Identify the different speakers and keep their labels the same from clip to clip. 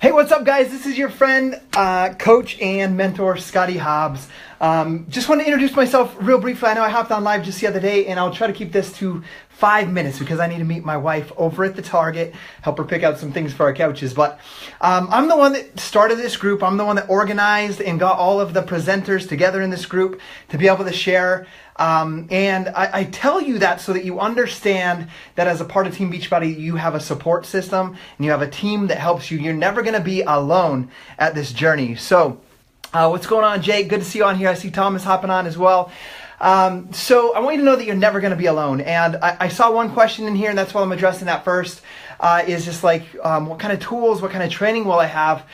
Speaker 1: Hey, what's up, guys? This is your friend, coach and mentor, Scottie Hobbs. Just want to introduce myself real briefly. I know I hopped on live just the other day, and I'll try to keep this to 5 minutes because I need to meet my wife over at the Target, help her pick out some things for our couches. But I'm the one that started this group. I'm the one that organized and got all of the presenters together in this group to be able to share. And I tell you that so that you understand that as a part of Team Beachbody, you have a support system and you have a team that helps you. You're never going to be alone at this journey. So what's going on, Jake? Good to see you on here. I see Thomas hopping on as well. So I want you to know that you're never going to be alone. And I saw one question in here, and that's why I'm addressing that first. Is just like, what kind of tools, what kind of training will I have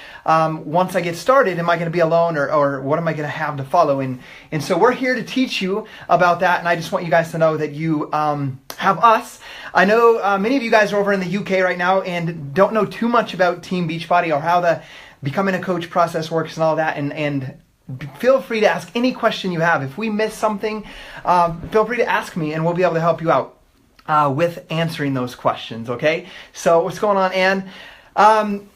Speaker 1: once I get started? Am I going to be alone, or what am I going to have to follow? And so we're here to teach you about that, and I just want you guys to know that you have us. I know many of you guys are over in the UK right now and don't know too much about Team Beachbody or how the becoming a coach process works and all that, and feel free to ask any question you have. If we miss something, feel free to ask me, and we'll be able to help you out with answering those questions, okay? So what's going on, Ann?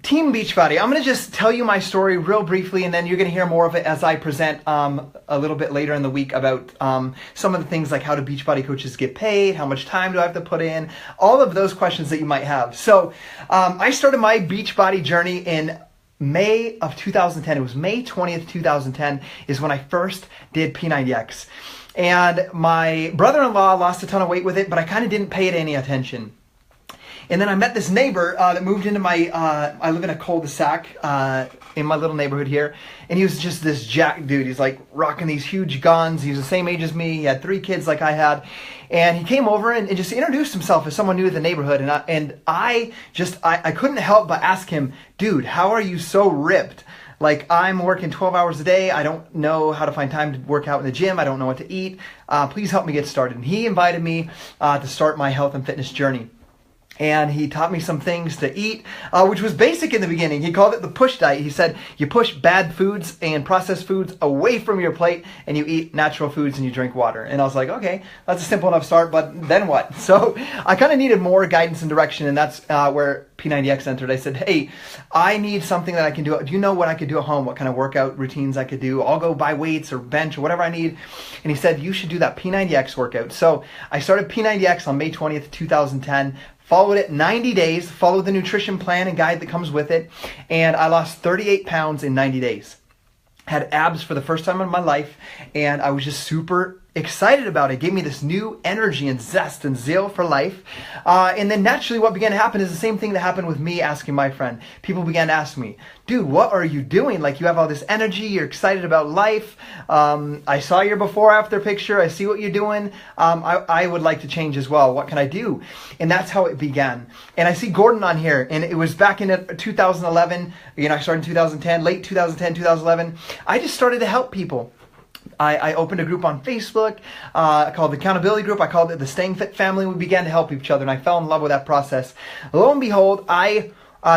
Speaker 1: Team Beachbody, I'm going to just tell you my story real briefly, and then you're going to hear more of it as I present a little bit later in the week about some of the things like how do Beachbody coaches get paid, how much time do I have to put in, all of those questions that you might have. So I started my Beachbody journey in May of 2010. It was May 20th, 2010 is when I first did P90X. And my brother-in-law lost a ton of weight with it, but I kind of didn't pay it any attention. And then I met this neighbor that moved into my, I live in a cul-de-sac in my little neighborhood here. And he was just this jacked dude. He's like rocking these huge guns. He was the same age as me. He had 3 kids like I had. And he came over and just introduced himself as someone new to the neighborhood. And I couldn't help but ask him, dude, how are you so ripped? Like, I'm working 12 hours a day. I don't know how to find time to work out in the gym. I don't know what to eat. Please help me get started. And he invited me to start my health and fitness journey. And he taught me some things to eat, which was basic in the beginning. He called it the push diet. He said, you push bad foods and processed foods away from your plate, and you eat natural foods and you drink water. And I was like, okay, that's a simple enough start, but then what? So I kind of needed more guidance and direction, and that's where P90X entered. I said, hey, I need something that I can do. Do you know what I could do at home? What kind of workout routines I could do? I'll go buy weights or bench or whatever I need. And he said, you should do that P90X workout. So I started P90X on May 20th, 2010. Followed it 90 days, followed the nutrition plan and guide that comes with it, and I lost 38 pounds in 90 days. Had abs for the first time in my life, and I was just super excited about it. It gave me this new energy and zest and zeal for life. And then naturally what began to happen is the same thing that happened with me asking my friend. People began to ask me, dude, what are you doing? Like, you have all this energy, you're excited about life. I saw your before after picture. I see what you're doing. I would like to change as well. What can I do? And that's how it began. And I see Gordon on here, and it was back in 2011. You know, I started in 2010, late 2010, 2011. I just started to help people. I opened a group on Facebook called the Accountability Group. I called it the Staying Fit Family. We began to help each other, and I fell in love with that process. Lo and behold, I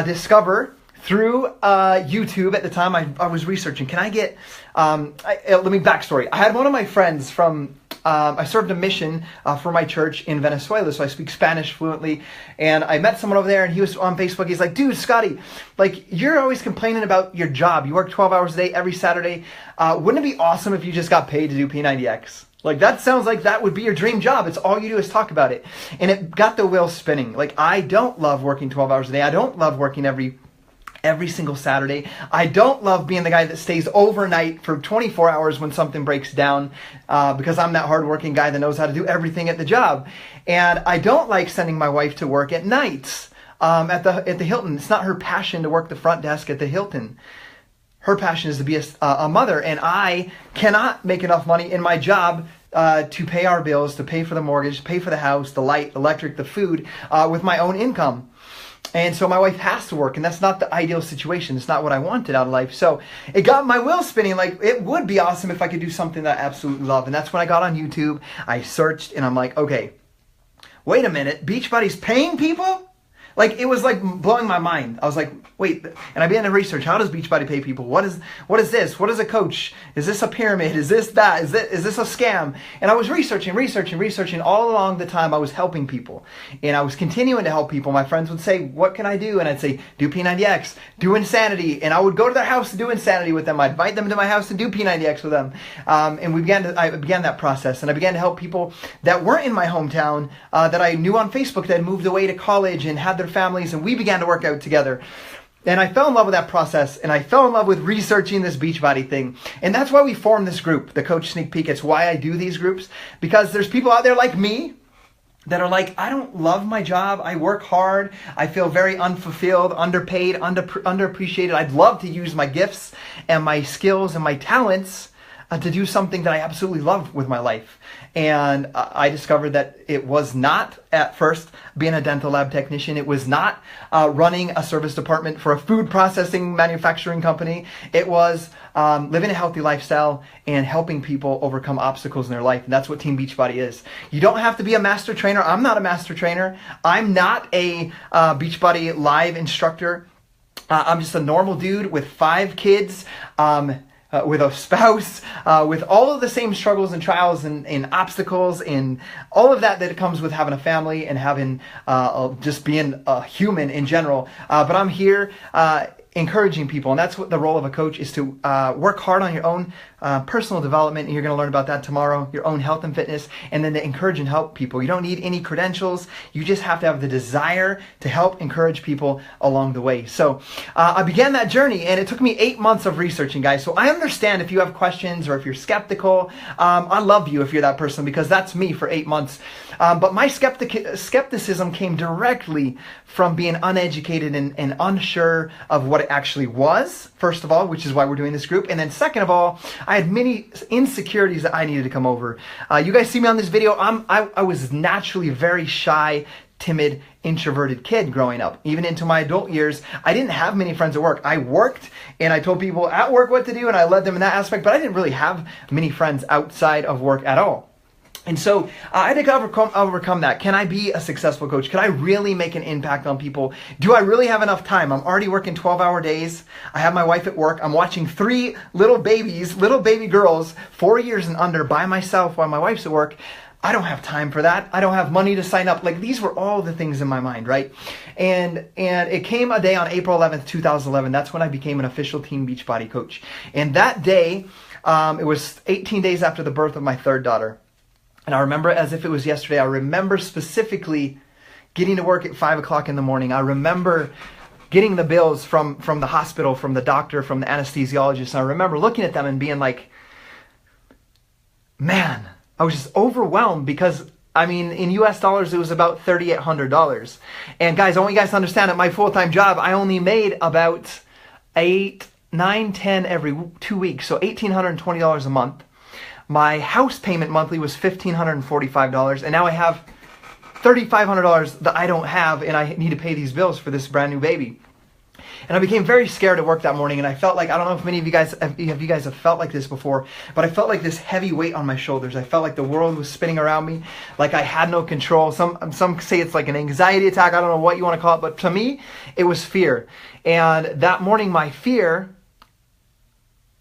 Speaker 1: discover through YouTube at the time, I was researching, can I get, let me backstory. I had one of my friends from, I served a mission for my church in Venezuela, so I speak Spanish fluently, and I met someone over there, and he was on Facebook. He's like, dude, Scottie, like, you're always complaining about your job. You work 12 hours a day every Saturday. Wouldn't it be awesome if you just got paid to do P90X? Like, that sounds like that would be your dream job. It's all you do is talk about it. And it got the wheel spinning. Like, I don't love working 12 hours a day. I don't love working every single Saturday. I don't love being the guy that stays overnight for 24 hours when something breaks down because I'm that hardworking guy that knows how to do everything at the job. And I don't like sending my wife to work at nights at the Hilton. It's not her passion to work the front desk at the Hilton. Her passion is to be a mother, and I cannot make enough money in my job to pay our bills, to pay for the mortgage, pay for the house, the light, electric, the food with my own income. And so my wife has to work, and that's not the ideal situation. It's not what I wanted out of life. So it got my wheels spinning. Like, it would be awesome if I could do something that I absolutely love. And that's when I got on YouTube. I searched, and I'm like, okay, wait a minute. Beachbody's paying people? Like, it was like blowing my mind. I was like, wait, and I began to research, how does Beachbody pay people? What is this? What is a coach? Is this a pyramid? Is this that? Is this a scam? And I was researching all along the time I was helping people. And I was continuing to help people. My friends would say, what can I do? And I'd say, do P90X, do Insanity. And I would go to their house to do Insanity with them. I'd invite them to my house to do P90X with them. And I began that process. And I began to help people that weren't in my hometown, that I knew on Facebook that had moved away to college and had their families, and we began to work out together. And I fell in love with that process, and I fell in love with researching this Beachbody thing. And that's why we formed this group, the Coach Sneak Peek. It's why I do these groups, because there's people out there like me that are like, I don't love my job. I work hard. I feel very unfulfilled, underpaid, underappreciated. I'd love to use my gifts and my skills and my talents to do something that I absolutely love with my life. And I discovered that it was not, at first, being a dental lab technician. It was not running a service department for a food processing manufacturing company. It was living a healthy lifestyle and helping people overcome obstacles in their life. And that's what Team Beachbody is. You don't have to be a master trainer. I'm not a master trainer. I'm not a Beachbody live instructor. I'm just a normal dude with 5 kids, with a spouse, with all of the same struggles and trials and obstacles and all of that comes with having a family and having just being a human in general. But I'm here encouraging people, and that's what the role of a coach is, to work hard on your own personal development, and you're going to learn about that tomorrow, your own health and fitness, and then to encourage and help people. You don't need any credentials. You just have to have the desire to help encourage people along the way. So I began that journey, and it took me 8 months of researching, guys. So I understand if you have questions or if you're skeptical. I love you if you're that person, because that's me for 8 months. But my skepticism came directly from being uneducated and unsure of what it actually was, first of all, which is why we're doing this group. And then second of all, I had many insecurities that I needed to come over. You guys see me on this video. I was naturally very shy, timid, introverted kid growing up. Even into my adult years, I didn't have many friends at work. I worked and I told people at work what to do, and I led them in that aspect, but I didn't really have many friends outside of work at all. And so I had to overcome that. Can I be a successful coach? Can I really make an impact on people? Do I really have enough time? I'm already working 12-hour days. I have my wife at work. I'm watching 3 little baby girls, 4 years and under, by myself while my wife's at work. I don't have time for that. I don't have money to sign up. Like, these were all the things in my mind, right? And it came a day on April 11th, 2011. That's when I became an official Team Beachbody coach. And that day, it was 18 days after the birth of my 3rd daughter. And I remember as if it was yesterday. I remember specifically getting to work at 5 o'clock in the morning. I remember getting the bills from the hospital, from the doctor, from the anesthesiologist. And I remember looking at them and being like, man, I was just overwhelmed, because, I mean, in US dollars, it was about $3,800. And guys, I want you guys to understand that my full-time job, I only made about 8, 9, 10 every 2 weeks. So $1,820 a month. My house payment monthly was $1,545, and now I have $3,500 that I don't have, and I need to pay these bills for this brand new baby. And I became very scared at work that morning, and I felt like, I don't know if many of you guys have felt like this before, but I felt like this heavy weight on my shoulders. I felt like the world was spinning around me, like I had no control. Some say it's like an anxiety attack. I don't know what you want to call it, but to me, it was fear. And that morning, my fear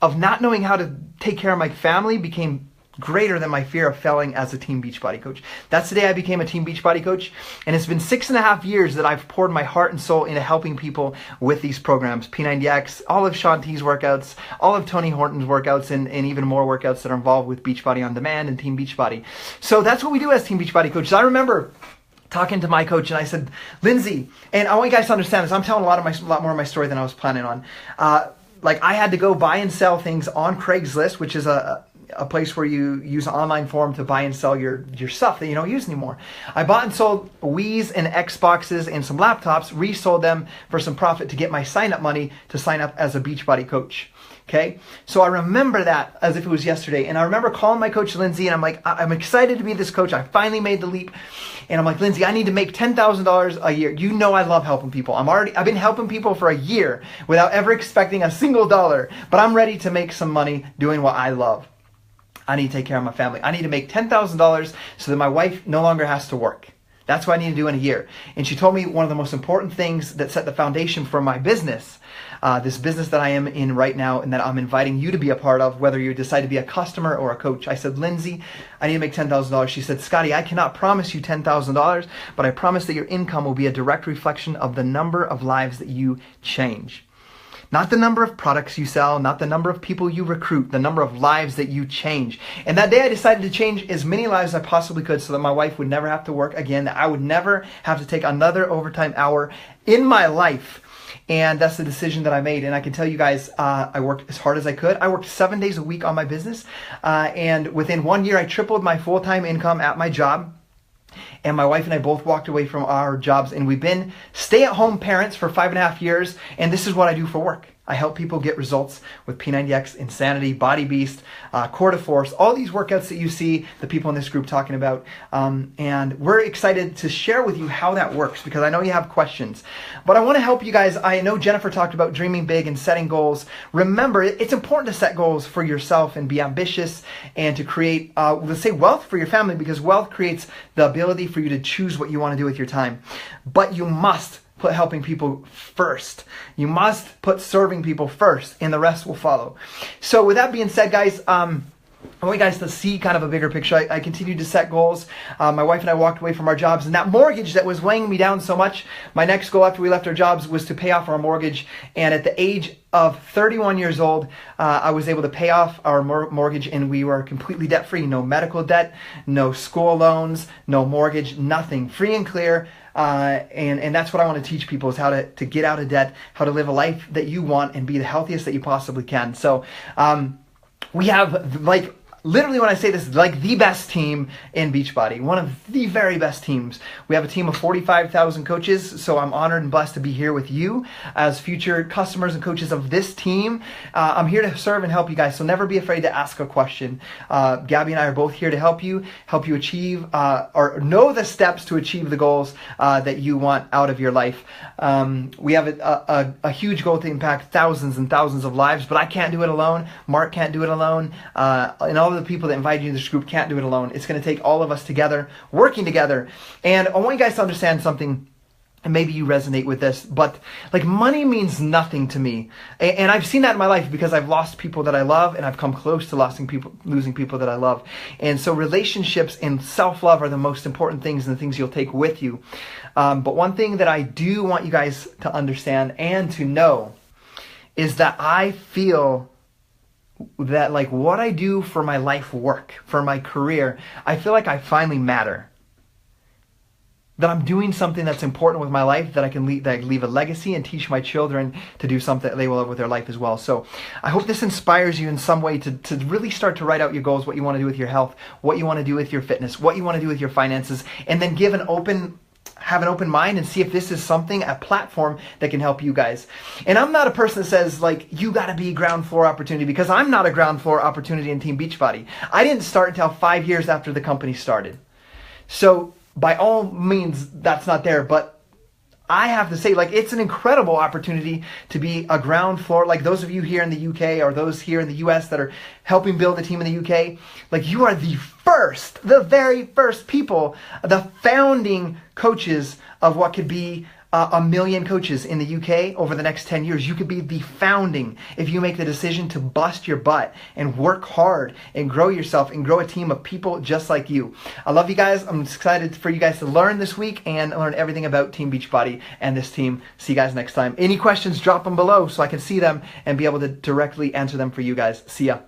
Speaker 1: of not knowing how to take care of my family became greater than my fear of failing as a Team Beachbody coach. That's the day I became a Team Beachbody coach, and it's been 6.5 years that I've poured my heart and soul into helping people with these programs, P90X, all of Shaun T's workouts, all of Tony Horton's workouts, and even more workouts that are involved with Beachbody On Demand and Team Beachbody. So that's what we do as Team Beachbody coaches. I remember talking to my coach, and I said, Lindsay, and I want you guys to understand this, I'm telling a lot more of my story than I was planning on. Like, I had to go buy and sell things on Craigslist, which is a place where you use an online form to buy and sell your stuff that you don't use anymore. I bought and sold Wii's and Xboxes and some laptops, resold them for some profit to get my sign-up money to sign up as a Beachbody coach. Okay, so I remember that as if it was yesterday. And I remember calling my coach, Lindsay, and I'm like, I'm excited to be this coach. I finally made the leap. And I'm like, Lindsay, I need to make $10,000 a year. You know I love helping people. I've been helping people for a year without ever expecting a single dollar. But I'm ready to make some money doing what I love. I need to take care of my family. I need to make $10,000 so that my wife no longer has to work. That's what I need to do in a year. And she told me one of the most important things that set the foundation for my business, this business that I am in right now and that I'm inviting you to be a part of, whether you decide to be a customer or a coach. I said, Lindsay, I need to make $10,000. She said, Scottie, I cannot promise you $10,000, but I promise that your income will be a direct reflection of the number of lives that you change. Not the number of products you sell, not the number of people you recruit, the number of lives that you change. And that day I decided to change as many lives as I possibly could so that my wife would never have to work again, that I would never have to take another overtime hour in my life. And that's the decision that I made. And I can tell you guys, I worked as hard as I could. I worked 7 days a week on my business. And within 1 year, I tripled my full-time income at my job. And my wife and I both walked away from our jobs, and we've been stay-at-home parents for 5.5 years, and this is what I do for work. I help people get results with P90X, Insanity, Body Beast, Core to Force, all these workouts that you see the people in this group talking about. And we're excited to share with you how that works because I know you have questions. But I want to help you guys. I know Jennifer talked about dreaming big and setting goals. Remember, it's important to set goals for yourself and be ambitious and to create, let's say, wealth for your family, because wealth creates the ability for you to choose what you want to do with your time. But you must put helping people first. You must put serving people first, and the rest will follow. So with that being said, guys, I want you guys to see kind of a bigger picture. I continued to set goals. My wife and I walked away from our jobs, and that mortgage that was weighing me down so much, my next goal after we left our jobs was to pay off our mortgage. And at the age of 31 years old, I was able to pay off our mortgage, and we were completely debt-free. No medical debt, no school loans, no mortgage, nothing. Free and clear. And that's what I want to teach people, is how to get out of debt, how to live a life that you want and be the healthiest that you possibly can. So we have, like, literally when I say this, like the best team in Beachbody, one of the very best teams. We have a team of 45,000 coaches, so I'm honored and blessed to be here with you as future customers and coaches of this team. I'm here to serve and help you guys, so never be afraid to ask a question. Gabby and I are both here to help you achieve or know the steps to achieve the goals that you want out of your life. We have a huge goal to impact thousands and thousands of lives, but I can't do it alone. Mark can't do it alone. And all of the people that invited you to this group can't do it alone. It's going to take all of us together, working together. And I want you guys to understand something, and maybe you resonate with this, but like, money means nothing to me. And I've seen that in my life because I've lost people that I love, and I've come close to losing people that I love. And so relationships and self-love are the most important things, and the things you'll take with you. But one thing that I do want you guys to understand and to know is that I feel that, like, what I do for my life work, for my career, I feel like I finally matter. That I'm doing something that's important with my life, that I can leave a legacy and teach my children to do something that they will love with their life as well. So I hope this inspires you in some way to really start to write out your goals, what you want to do with your health, what you want to do with your fitness, what you want to do with your finances, and then have an open mind and see if this is something, a platform that can help you guys. And I'm not a person that says, like, you got to be ground floor opportunity, because I'm not a ground floor opportunity in Team Beachbody. I didn't start until 5 years after the company started. So by all means, that's not there, but I have to say, like, it's an incredible opportunity to be a ground floor. Like, those of you here in the UK or those here in the US that are helping build a team in the UK, like, you are the very first people, the founding coaches of what could be a million coaches in the UK over the next 10 years. You could be the founding if you make the decision to bust your butt and work hard and grow yourself and grow a team of people just like you. I love you guys. I'm excited for you guys to learn this week and learn everything about Team Beachbody and this team. See you guys next time. Any questions, drop them below so I can see them and be able to directly answer them for you guys. See ya.